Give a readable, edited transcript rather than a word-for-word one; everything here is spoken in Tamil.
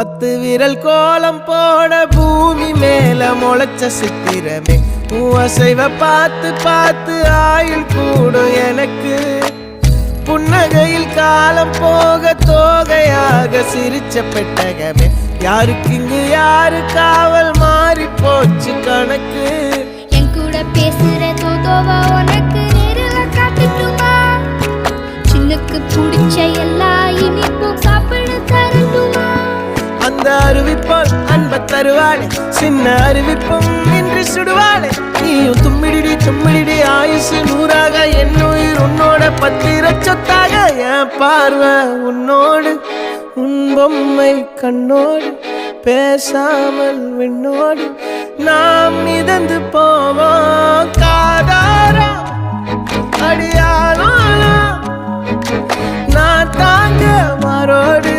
10 விரல் கோலம் போட பூமி மேல முளைச்ச சித்திரமே அசைவ பார்த்து பார்த்து ஆயுள் கூடும் எனக்கு புன்னகையில் காலம் போக தோகையாக சிரிச்ச பெட்டகமே யாருக்கு இங்கு யாரு காவல் மாறி போச்சு கணக்கு என் கூட பேசுற தோதோவா உனக்கு நேரில் காட்டுட்டுமா சின்னுக்கு பிடிச்ச எல்லா இனிப்பும் சாப்பிட தரட்டுமா அந்த அறிவிப்பால் அன்ப தருவாளே சின்ன அறிவிப்பும் இன்று சுடுவாளே நீயும் தும்மிடி தும்மிடி ஆயுசு 100ஆக என் உயிர் உன்னோட 10 சொத்தாக என் பார்வை உன்னோடு உன் பொம்மை கண்ணோடு பேசாமல் விண்ணோடு நாம் மிதந்து போவோம் காதாரா அடியாளோ நான் தாங்க மாறோடு